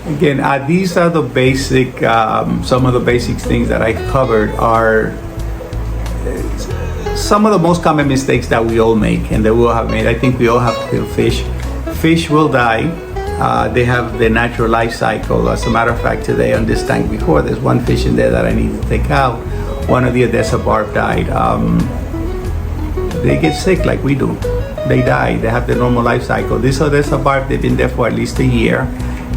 Again, these are the basic, some of the basic things that I covered are some of the most common mistakes that we all make and that we all have made. I think we all have to kill fish. Fish will die. They have their natural life cycle. As a matter of fact, today on this tank before, there's one fish in there that I need to take out. One of the Odessa barb died. They get sick like we do. They die. They have their normal life cycle. This Odessa barb, they've been there for at least a year.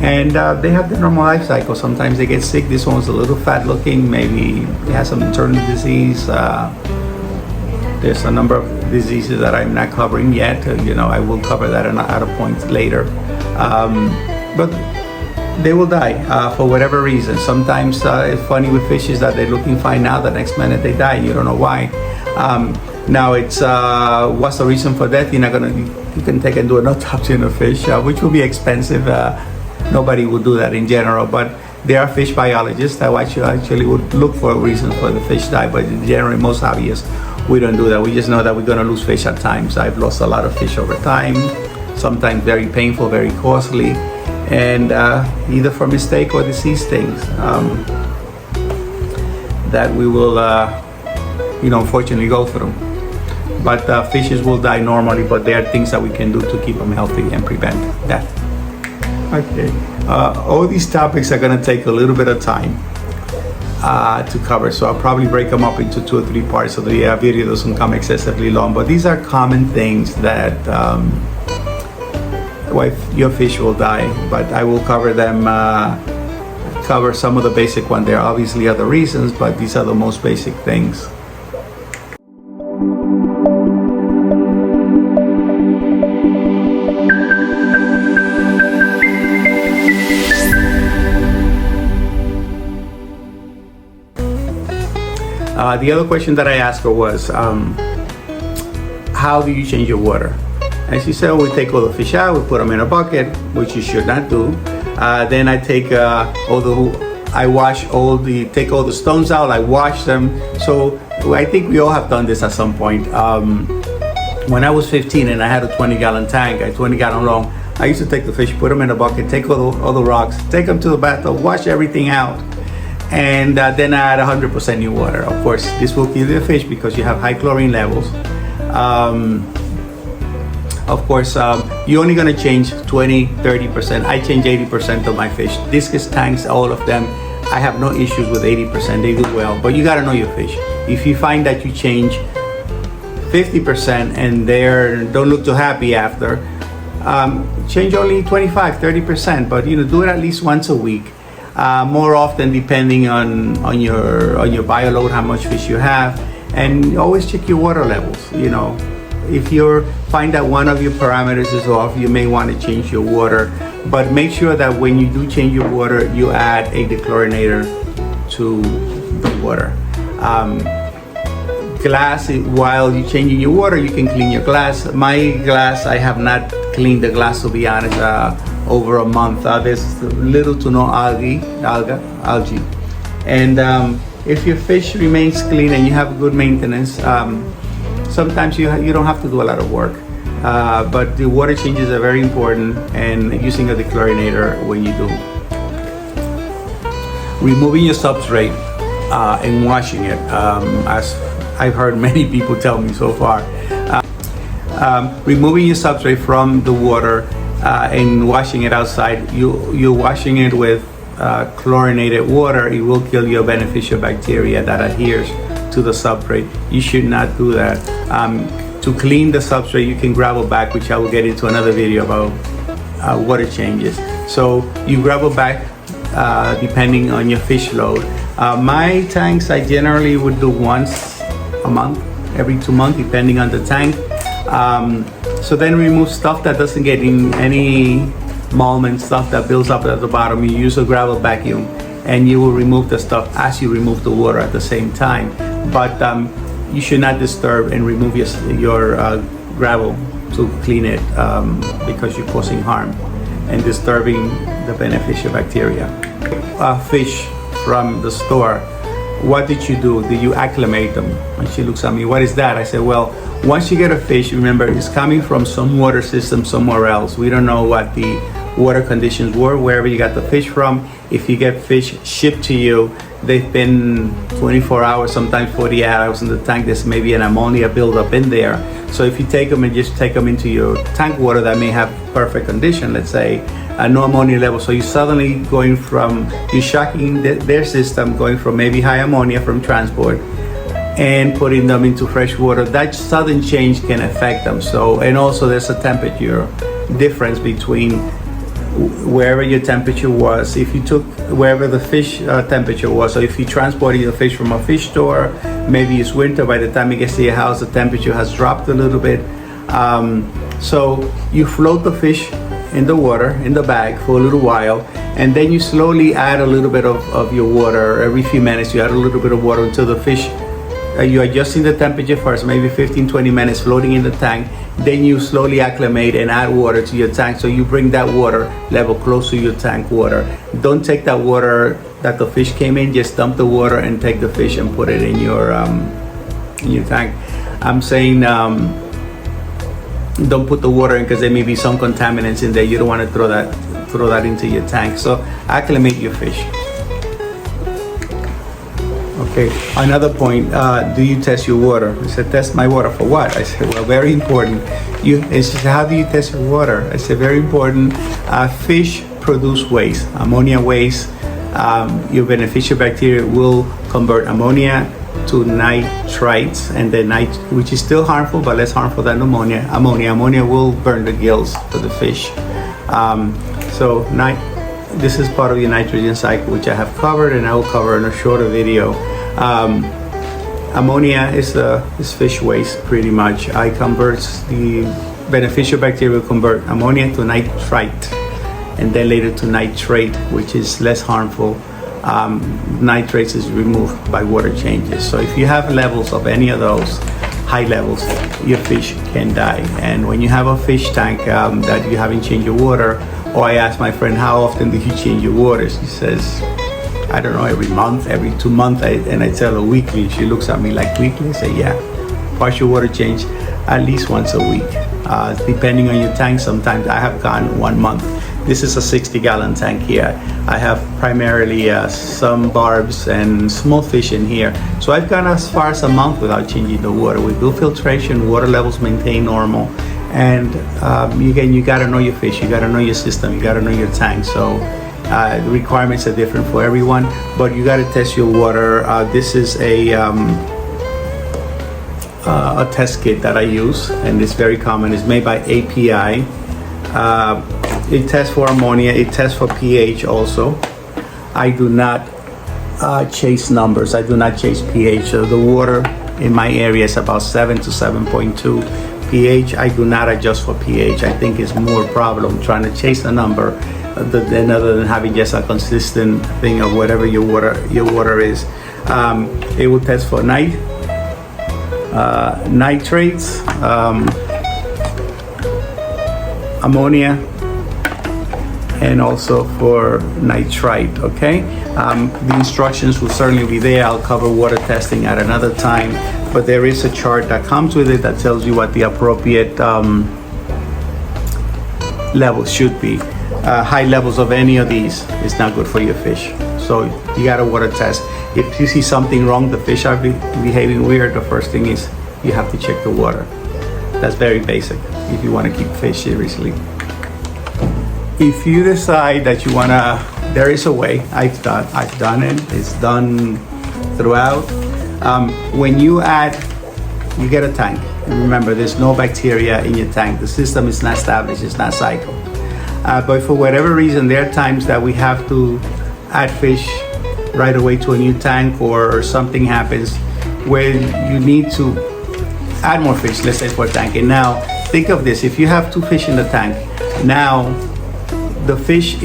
And they have the normal life cycle. Sometimes they get sick. This one's a little fat looking. Maybe it has some internal disease. There's a number of diseases that I'm not covering yet. I will cover that at a point later. But they will die for whatever reason. Sometimes it's funny with fish is that they're looking fine now. The next minute they die. You don't know why. Now it's what's the reason for death? You can take and do an autopsy on a fish, which will be expensive. Nobody would do that in general, but there are fish biologists that actually would look for a reason for the fish die. But generally, most hobbyists, we don't do that. We just know that we're going to lose fish at times. I've lost a lot of fish over time, sometimes very painful, very costly, and either for mistake or disease things that we will, unfortunately go through. But fishes will die normally, but there are things that we can do to keep them healthy and prevent death. Okay, all these topics are going to take a little bit of time to cover, so I'll probably break them up into 2 or 3 parts so the video doesn't come excessively long. But these are common things that your fish will die, but I will cover them, cover some of the basic ones. There are obviously other reasons, but these are the most basic things. The other question that I asked her was, how do you change your water? And she said, we take all the fish out, we put them in a bucket, which you should not do. Then I take take all the stones out, I wash them. So I think we all have done this at some point. When I was 15 and I had a 20-gallon tank, a 20-gallon long, I used to take the fish, put them in a bucket, take all the rocks, take them to the bathtub, wash everything out. And then I add 100% new water. Of course, this will kill the fish because you have high chlorine levels. Of course, you're only gonna change 20, 30%. I change 80% of my fish. Discus tanks, all of them, I have no issues with 80%, they do well. But you gotta know your fish. If you find that you change 50% and they don't look too happy after, change only 25, 30%, but do it at least once a week. More often depending on your bio load, how much fish you have, and always check your water levels. If you find that one of your parameters is off, you may want to change your water, but make sure that when you do change your water, you add a dechlorinator to the water. Glass, while you're changing your water, you can clean your glass. My glass, I have not cleaned the glass, to be honest, over a month. There's little to no algae. And if your fish remains clean and you have good maintenance, sometimes you don't have to do a lot of work. But the water changes are very important, and using a dechlorinator when you do. Removing your substrate and washing it, as I've heard many people tell me so far. Removing your substrate from the water and washing it outside, you're washing it with chlorinated water. It will kill your beneficial bacteria that adheres to the substrate. You should not do that. To clean the substrate, you can gravel back, which I will get into another video about water changes. So you gravel back depending on your fish load. My tanks, I generally would do once a month, every 2 months, depending on the tank. So then remove stuff that doesn't get in any mulment, stuff that builds up at the bottom. You use a gravel vacuum and you will remove the stuff as you remove the water at the same time. But you should not disturb and remove your gravel to clean it because you're causing harm and disturbing the beneficial bacteria. Fish from the store, what did you do? Did you acclimate them? And she looks at me, what is that? I said, well, once you get a fish, remember, it's coming from some water system somewhere else. We don't know what the water conditions were wherever you got the fish from. If you get fish shipped to you, they've been 24 hours, sometimes 48 hours in the tank. There's maybe an ammonia buildup in there. So if you take them and just take them into your tank water that may have perfect condition, let's say no ammonia level, so you're suddenly going from, you're shocking their system, going from maybe high ammonia from transport and putting them into fresh water. That sudden change can affect them. So, and also there's a temperature difference between wherever your temperature was. If you took wherever the fish temperature was, so if you transported your fish from a fish store, maybe it's winter, by the time it gets to your house, the temperature has dropped a little bit. So you float the fish in the water, in the bag for a little while, and then you slowly add a little bit of your water. Every few minutes you add a little bit of water until the fish, you're adjusting the temperature first, maybe 15-20 minutes floating in the tank. Then you slowly acclimate and add water to your tank, so you bring that water level close to your tank water. Don't take that water that the fish came in, just dump the water and take the fish and put it in your tank. I'm saying don't put the water in because there may be some contaminants in there. You don't want to throw that into your tank. So acclimate your fish. Okay, another point, do you test your water? I said, test my water for what? I said, well, very important. She said, how do you test your water? I said, very important. Fish produce waste, ammonia waste. Your beneficial bacteria will convert ammonia to nitrites, and then which is still harmful, but less harmful than ammonia. Ammonia will burn the gills for the fish. This is part of your nitrogen cycle, which I have covered, and I will cover in a shorter video. Ammonia is fish waste, pretty much. The beneficial bacteria will convert ammonia to nitrite, and then later to nitrate, which is less harmful. Nitrates is removed by water changes. So if you have levels of any of those high levels, your fish can die. And when you have a fish tank that you haven't changed your water, or I asked my friend, how often do you change your water? She says, I don't know, every month, every 2 months. And I tell her weekly. She looks at me like, weekly? I say, yeah. Partial water change at least once a week. Depending on your tank, sometimes I have gone 1 month. This is a 60-gallon tank here. I have primarily some barbs and small fish in here. So I've gone as far as a month without changing the water. We do filtration, water levels maintain normal. And again, you gotta know your fish, you gotta know your system, you gotta know your tank. So the requirements are different for everyone, but you gotta test your water. This is a test kit that I use, and it's very common. It's made by API. It tests for ammonia, it tests for pH also. I do not chase numbers, I do not chase pH. So the water in my area is about 7 to 7.2 pH. I do not adjust for pH. I think it's more problem trying to chase a number other than having just a consistent thing of whatever your water is. It will test for nitrates, ammonia, and also for nitrite. Okay, the instructions will certainly be there. I'll cover water testing at another time, but there is a chart that comes with it that tells you what the appropriate level should be. High levels of any of these is not good for your fish, so you got to water test. If you see something wrong, the fish are behaving weird, the first thing is you have to check the water. That's very basic if you want to keep fish seriously. If you decide that you wanna, there is a way. I've done it. It's done throughout. When you get a tank, and remember, there's no bacteria in your tank. The system is not established. It's not cycled. But for whatever reason, there are times that we have to add fish right away to a new tank, or something happens where you need to add more fish. Let's say for a tank. And now think of this: if you have 2 fish in the tank, now the fish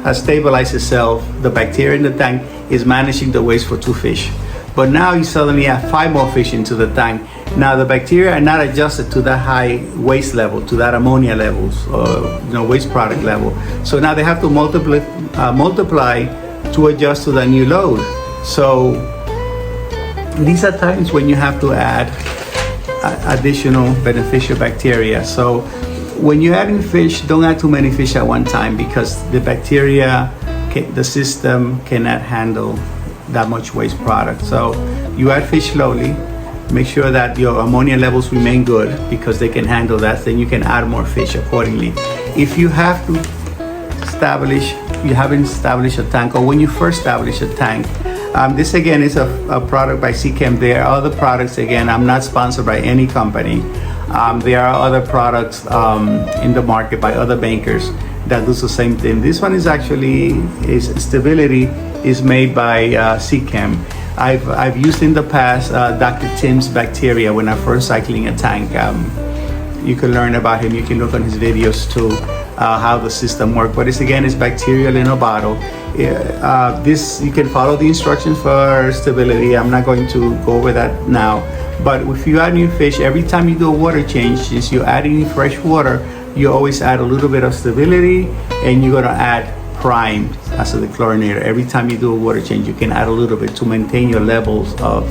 has stabilized itself. The bacteria in the tank is managing the waste for 2 fish. But now you suddenly add 5 more fish into the tank. Now the bacteria are not adjusted to that high waste level, to that ammonia levels, waste product level. So now they have to multiply to adjust to the new load. So these are times when you have to add additional beneficial bacteria. So when you're adding fish, don't add too many fish at one time because the bacteria, the system cannot handle that much waste product. So you add fish slowly, make sure that your ammonia levels remain good because they can handle that, then you can add more fish accordingly. If you have to you haven't established a tank, or when you first establish a tank, this again is a product by Seachem. There are other products, again, I'm not sponsored by any company. There are other products in the market by other bankers that do the same thing. This one is actually, Stability is made by Seachem. I've used in the past Dr. Tim's bacteria when I'm first cycling a tank. You can learn about him, you can look on his videos too, how the system works. But it's bacterial in a bottle. This, you can follow the instructions for Stability. I'm not going to go over that now. But if you add new fish, every time you do a water change, since you're adding fresh water, you always add a little bit of Stability, and you're gonna add Prime as the chlorinator. Every time you do a water change, you can add a little bit to maintain your levels of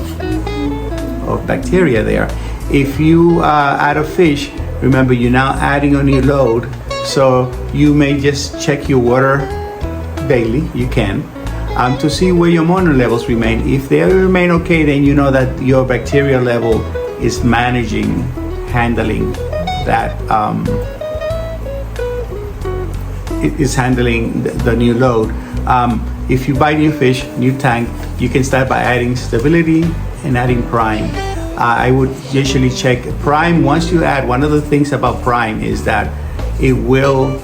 bacteria there. If you add a fish, remember you're now adding on your load, so you may just check your water daily. You can. To see where your ammonia levels remain. If they remain okay, then you know that your bacterial level is handling that, it is handling the new load. If you buy new fish, new tank, you can start by adding Stability and adding Prime. I would usually check Prime. Once you add, one of the things about Prime is that it will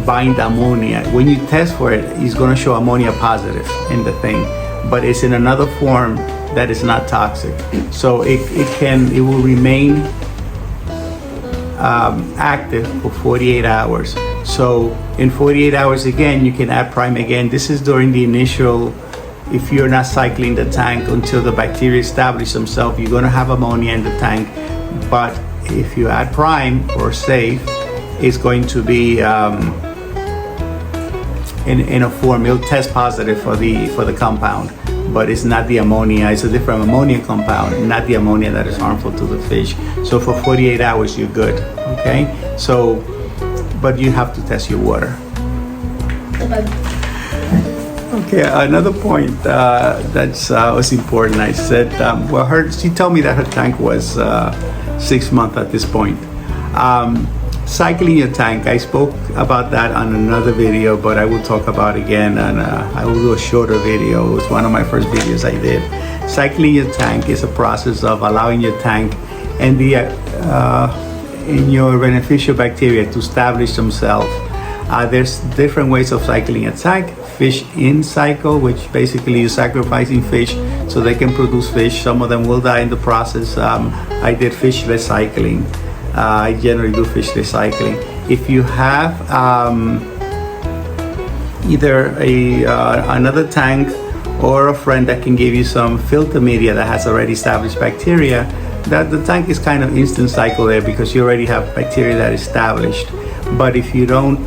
bind ammonia. When you test for it, it's going to show ammonia positive in the thing, but it's in another form that is not toxic. So it will remain active for 48 hours. So in 48 hours again, you can add Prime again. This is during the initial, if you're not cycling the tank until the bacteria establish themselves, you're going to have ammonia in the tank. But if you add Prime or Safe, it's going to be in a form, it'll test positive for the compound, but it's not the ammonia. It's a different ammonia compound, not the ammonia that is harmful to the fish. So for 48 hours, you're good, okay? So, but you have to test your water. Okay, another point was important. I said, she told me that her tank was 6 months at this point. Cycling your tank, I spoke about that on another video, but I will talk about it again, and I will do a shorter video. It was one of my first videos I did. Cycling your tank is a process of allowing your tank and in your beneficial bacteria to establish themselves. There's different ways of cycling a tank. Fish in cycle, which basically you're sacrificing fish so they can produce fish. Some of them will die in the process. I did fish recycling. I generally do fish recycling. If you have either another tank or a friend that can give you some filter media that has already established bacteria, that the tank is kind of instant cycle there because you already have bacteria that is established. But if you don't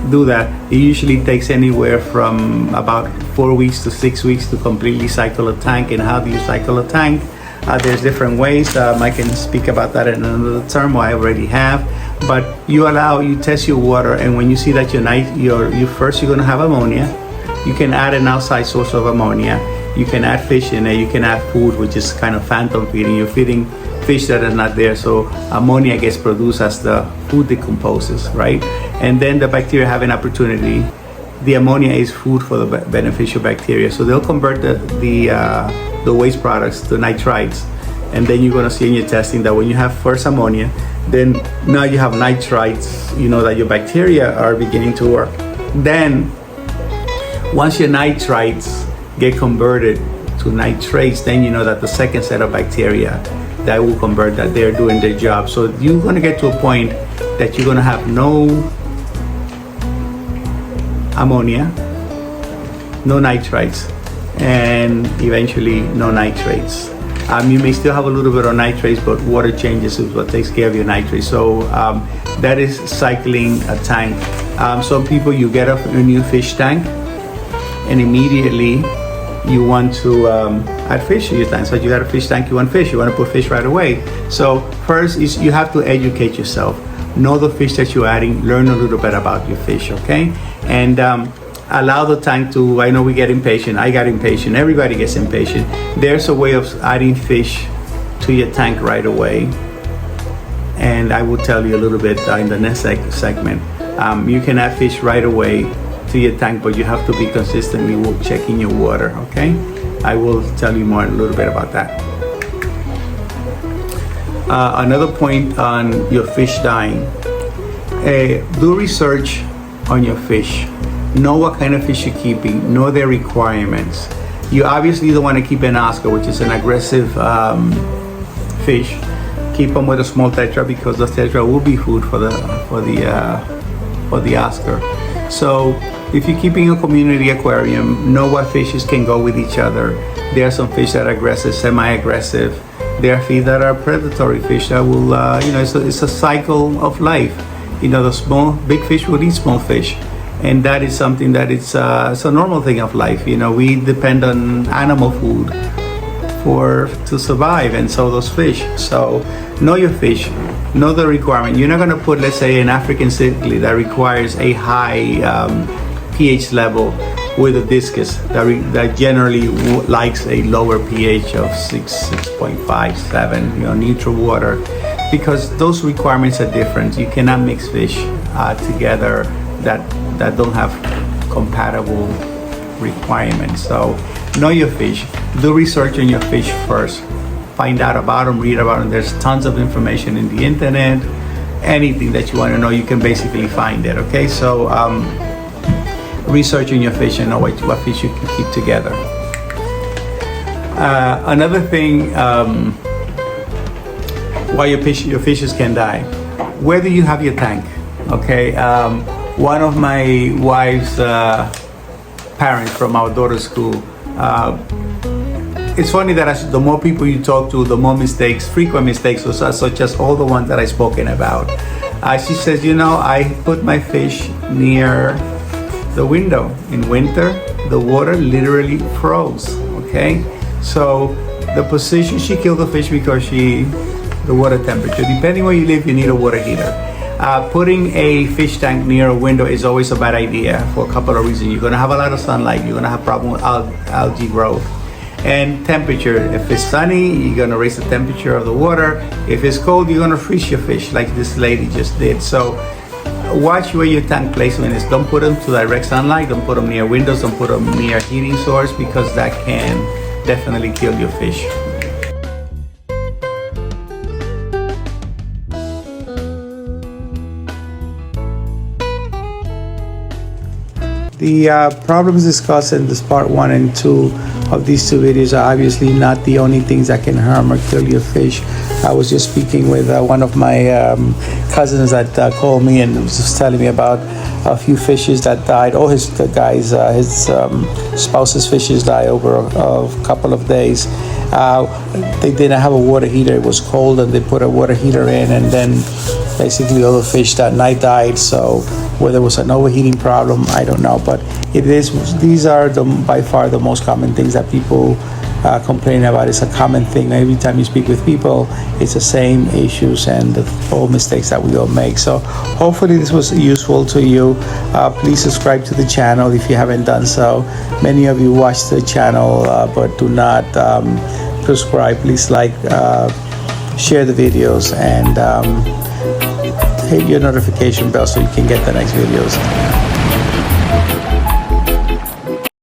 do that, it usually takes anywhere from about 4 weeks to 6 weeks to completely cycle a tank. And how do you cycle a tank? There's different ways. I can speak about that in another term, I already have. But you test your water, and when you see that you're going to have ammonia, you can add an outside source of ammonia. You can add fish in there. You can add food, which is kind of phantom feeding. You're feeding fish that are not there, so ammonia gets produced as the food decomposes, right? And then the bacteria have an opportunity. The ammonia is food for the beneficial bacteria, so they'll convert the waste products to nitrites, and then you're going to see in your testing that when you have first ammonia, then now you have nitrites, you know that your bacteria are beginning to work. Then once your nitrites get converted to nitrates, then you know that the second set of bacteria that will convert, that they're doing their job. So you're going to get to a point that you're going to have no ammonia, no nitrites, and eventually no nitrates. You may still have a little bit of nitrates, but water changes is what takes care of your nitrates. So that is cycling a tank. Some people, you get a new fish tank and immediately you want to add fish to your tank. So you got a fish tank, you want fish, you want to put fish right away. So first is you have to educate yourself. Know the fish that you're adding, learn a little bit about your fish, okay? And allow the tank to, I know we get impatient, I got impatient, everybody gets impatient. There's a way of adding fish to your tank right away. And I will tell you a little bit in the next segment. You can add fish right away to your tank, but you have to be consistently checking your water, okay? I will tell you more a little bit about that. Another point on your fish dying, do research on your fish. Know what kind of fish you're keeping, know their requirements. You obviously don't want to keep an Oscar, which is an aggressive fish. Keep them with a small tetra because the tetra will be food for the Oscar. So if you're keeping a community aquarium, know what fishes can go with each other. There are some fish that are aggressive, semi-aggressive. There are fish that are predatory fish that will, it's a cycle of life. The big fish will eat small fish. And that is something that it's a normal thing of life. We depend on animal food to survive, and so those fish. So know your fish, know the requirement. You're not going to put, let's say, an African cichlid that requires a high pH level with a discus that generally likes a lower pH of 6.5, 7, neutral water, because those requirements are different. You cannot mix fish together that don't have compatible requirements. So know your fish, do research on your fish first, find out about them, read about them. There's tons of information in the internet. Anything that you want to know, you can basically find it, okay? So research on your fish and know what fish you can keep together. Another thing, why your fishes can die, where do you have your tank? Okay, one of my wife's parents from our daughter's school, it's funny that the more people you talk to, the more frequent mistakes, such as all the ones that I've spoken about. She says, I put my fish near the window. In winter, the water literally froze, okay? So the position, she killed the fish because the water temperature. Depending where you live, you need a water heater. Putting a fish tank near a window is always a bad idea for a couple of reasons. You're gonna have a lot of sunlight, you're gonna have problem with algae growth. And temperature, if it's sunny, you're gonna raise the temperature of the water. If it's cold, you're gonna freeze your fish like this lady just did. So watch where your tank placement is. Don't put them to direct sunlight, don't put them near windows, don't put them near heating source, because that can definitely kill your fish. The problems discussed in this part 1 and 2 of these 2 videos are obviously not the only things that can harm or kill your fish. I was just speaking with one of my cousins that called me and was just telling me about a few fishes that died. All his spouse's fishes died over a couple of days. They didn't have a water heater. It was cold, and they put a water heater in, and then basically all the fish that night died. So whether it was an overheating problem, I don't know, but these are by far the most common things that people complain about. It's a common thing. Every time you speak with people, it's the same issues and all mistakes that we all make. So hopefully this was useful to you. Please subscribe to the channel if you haven't done so. Many of you watch the channel but do not subscribe. Please share the videos, and hit your notification bell so you can get the next videos.